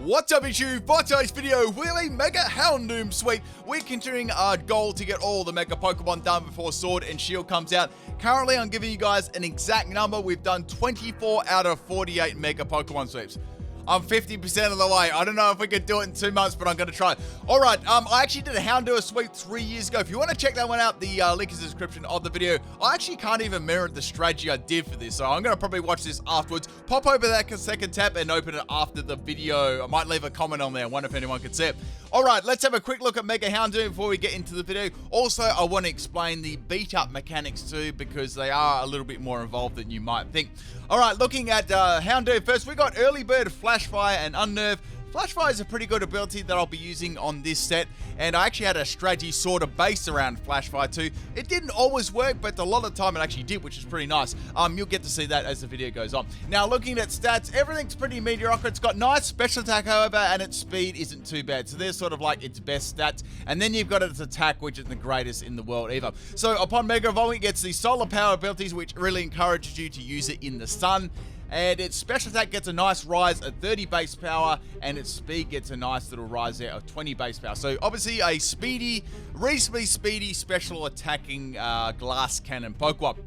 What's up YouTube? For today's video, we're a Mega Houndoom sweep. We're continuing our goal to get all the Mega Pokemon done before Sword and Shield comes out. Currently, I'm giving you guys an exact number. We've done 24 out of 48 Mega Pokemon sweeps. I'm 50% of the way. I don't know if we could do it in 2 months, but I'm going to try. All right, I actually did a Houndour sweep 3 years ago. If you want to check that one out, the link is in the description of the video. I actually can't even mirror the strategy I did for this, so I'm going to probably watch this afterwards. Pop over that second tab and open it after the video. I might leave a comment on there. I wonder if anyone could see it. All right, let's have a quick look at Mega Houndoom before we get into the video. Also, I want to explain the beat-up mechanics too, because they are a little bit more involved than you might think. All right, looking at Houndoom first, we got Early Bird, Flash Fire, and Unnerve. Flash Fire is a pretty good ability that I'll be using on this set, and I actually had a strategy sort of based around Flash Fire too. It didn't always work, but a lot of the time it actually did, which is pretty nice. You'll get to see that as the video goes on. Now, looking at stats, everything's pretty mediocre. It's got nice special attack, however, and its speed isn't too bad. So there's sort of like its best stats, and then you've got its attack, which isn't the greatest in the world either. So upon Mega Evolving, it gets the Solar Power abilities, which really encourages you to use it in the sun. And its special attack gets a nice rise at 30 base power, and its speed gets a nice little rise there of 20 base power. So obviously a speedy, reasonably speedy special attacking glass cannon Pokemon.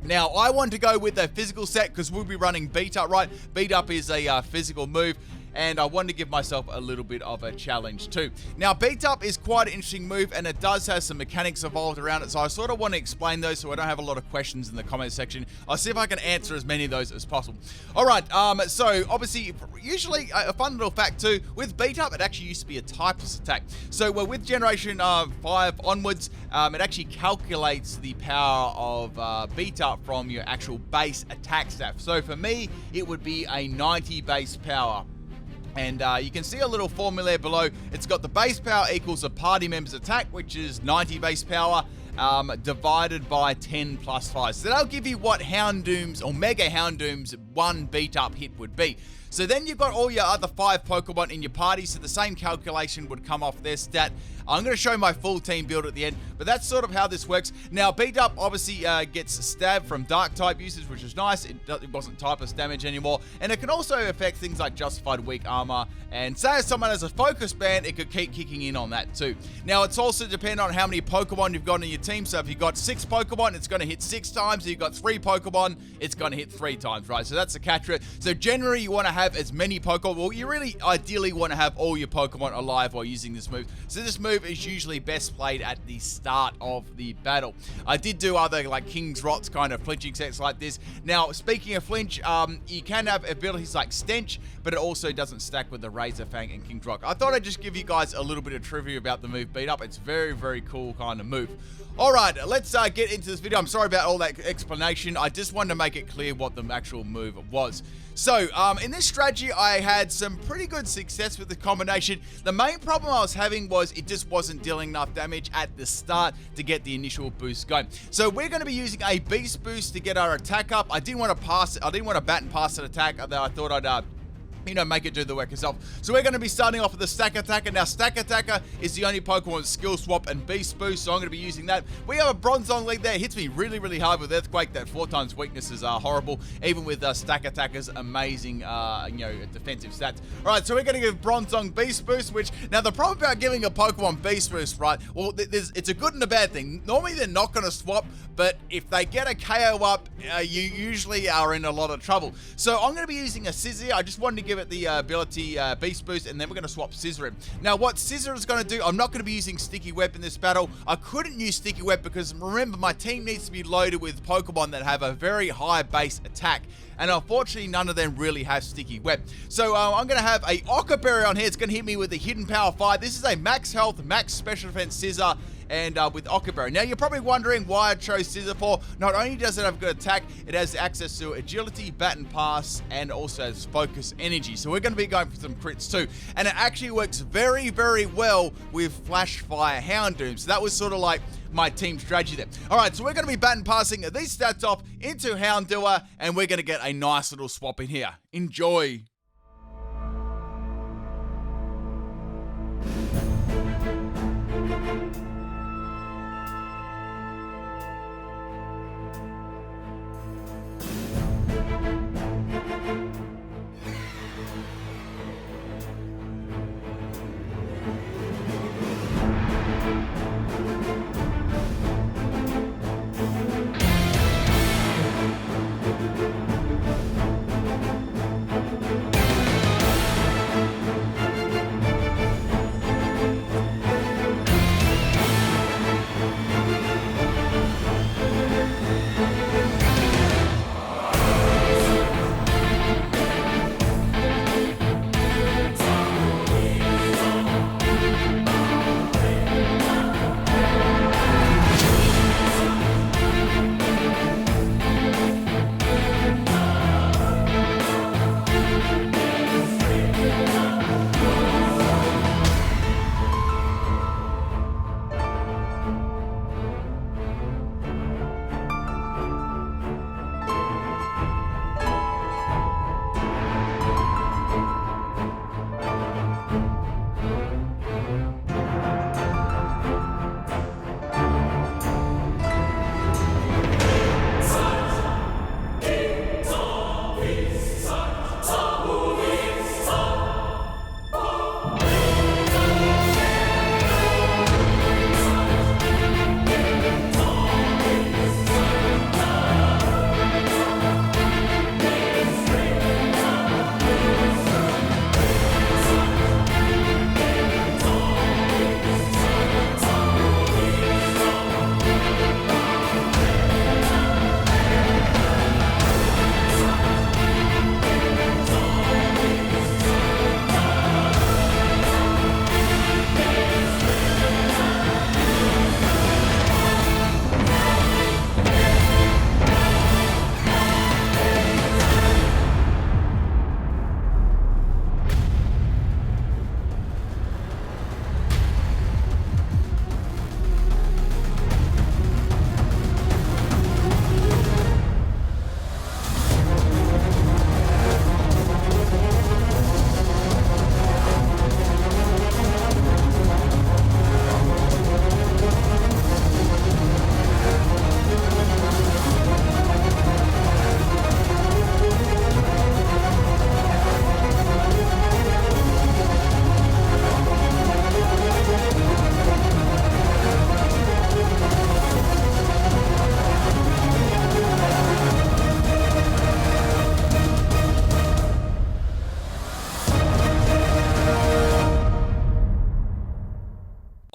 Now, I want to go with a physical set because we'll be running Beat Up, right? Beat Up is a physical move, and I wanted to give myself a little bit of a challenge too. Now, Beat Up is quite an interesting move, and it does have some mechanics evolved around it, so I sort of want to explain those so I don't have a lot of questions in the comment section. I'll see if I can answer as many of those as possible. All right, so obviously, usually, a fun little fact too, with Beat Up, it actually used to be a typeless attack. So with Generation 5 onwards, it actually calculates the power of Beat Up from your actual base attack stat. So for me, it would be a 90 base power. And you can see a little formula there below. It's got the base power equals a party member's attack, which is 90 base power, divided by 10 plus 5. So that'll give you what Houndoom's or Mega Houndoom's one beat up hit would be. So then you've got all your other 5 Pokemon in your party, so the same calculation would come off their stat. I'm going to show my full team build at the end, but that's sort of how this works. Now, Beat Up obviously gets Stab from Dark type usage, which is nice. It wasn't typeless damage anymore, and it can also affect things like Justified Weak Armor, and say if someone has a Focus Band, it could keep kicking in on that too. Now, it's also dependent on how many Pokemon you've got in your team, so if you've got 6 Pokemon, it's going to hit 6 times. If you've got 3 Pokemon, it's going to hit 3 times, right? So that's the catch for it. So generally, you want to have as many Pokemon. Well, you really ideally want to have all your Pokemon alive while using this move. So this move is usually best played at the start of the battle. I did do other like King's Rots kind of flinching sets like this. Now, speaking of flinch, you can have abilities like Stench, but it also doesn't stack with the Razor Fang and King's Rock. I thought I'd just give you guys a little bit of trivia about the move Beat Up. It's very, very cool kind of move. All right, let's get into this video. I'm sorry about all that explanation. I just wanted to make it clear what the actual move was. So, in this strategy, I had some pretty good success with the combination. The main problem I was having was it just wasn't dealing enough damage at the start to get the initial boost going. So we're going to be using a Beast Boost to get our attack up. I didn't want to pass it. I didn't want to bat and pass an attack, though I thought I'd make it do the work itself. So we're going to be starting off with the Stack Attacker. Now, Stack Attacker is the only Pokemon with Skill Swap and Beast Boost, so I'm going to be using that. We have a Bronzong lead there. It hits me really, really hard with Earthquake. That 4 times weaknesses are horrible, even with Stack Attacker's amazing, defensive stats. All right, so we're going to give Bronzong Beast Boost, which, now the problem about giving a Pokemon Beast Boost, right, well, it's a good and a bad thing. Normally, they're not going to swap, but if they get a KO up, you usually are in a lot of trouble. So I'm going to be using a Scizor. I just wanted to give it the ability Beast Boost, and then we're going to swap Scizor in. Now, what Scizor is going to do, I'm not going to be using Sticky Web in this battle. I couldn't use Sticky Web because, remember, my team needs to be loaded with Pokemon that have a very high base attack, and unfortunately, none of them really have Sticky Web. So I'm going to have a Occa Berry on here. It's going to hit me with a Hidden Power 5. This is a max health, max special defense Scizor, and with Occa Berry. Now, you're probably wondering why I chose Scizor for. Not only does it have good attack, it has access to agility, bat and pass, and also has focus energy. So we're going to be going for some crits too. And it actually works very, very well with Flash Fire Houndoom. So that was sort of like my team strategy there. All right, so we're going to be bat and passing these stats off into Houndour, and we're going to get a nice little swap in here. Enjoy.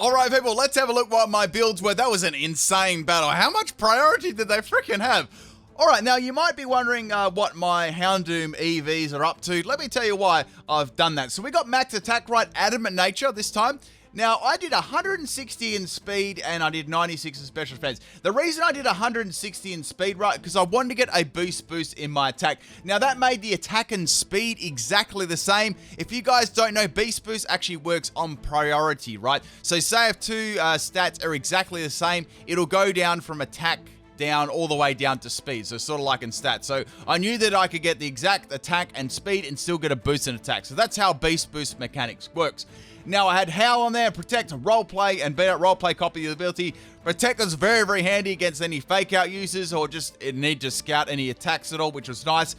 All right, people, let's have a look what my builds were. That was an insane battle. How much priority did they freaking have? All right, now you might be wondering what my Houndoom EVs are up to. Let me tell you why I've done that. So we got max attack right, Adamant Nature this time. Now, I did 160 in speed and I did 96 in special defense. The reason I did 160 in speed, right, because I wanted to get a boost in my attack. Now, that made the attack and speed exactly the same. If you guys don't know, beast boost actually works on priority, right? So say if two stats are exactly the same, it'll go down from attack down all the way down to speed, so sort of like in stats. So I knew that I could get the exact attack and speed and still get a boost in attack. So that's how beast boost mechanics works. Now I had Howl on there, Protect, Roleplay, and Beat Out Roleplay copy the ability. Protect is very, very handy against any fake out users or just need to scout any attacks at all, which was nice.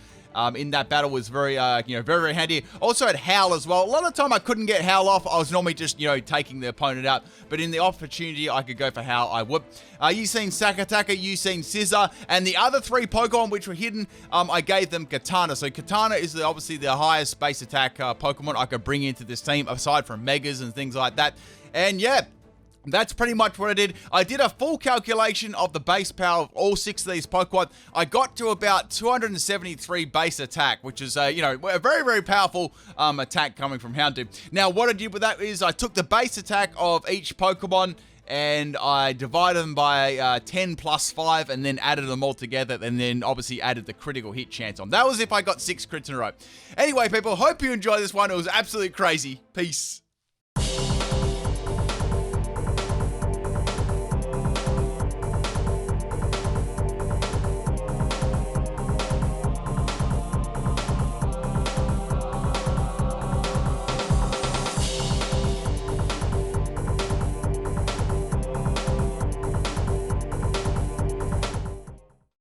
In that battle was very, very, very handy. Also had Howl as well. A lot of the time I couldn't get Howl off. I was normally just, taking the opponent out. But in the opportunity I could go for Howl, I would. You seen Sakataka, you seen Scissor, and the other three Pokemon which were hidden, I gave them Katana. So Katana is obviously the highest base attack Pokemon I could bring into this team, aside from Megas and things like that. And yeah, that's pretty much what I did. I did a full calculation of the base power of all 6 of these Pokemon. I got to about 273 base attack, which is, a very, very powerful attack coming from Houndoom. Now, what I did with that is I took the base attack of each Pokemon and I divided them by 10 plus 5 and then added them all together and then obviously added the critical hit chance on. That was if I got 6 crits in a row. Anyway, people, hope you enjoyed this one. It was absolutely crazy. Peace.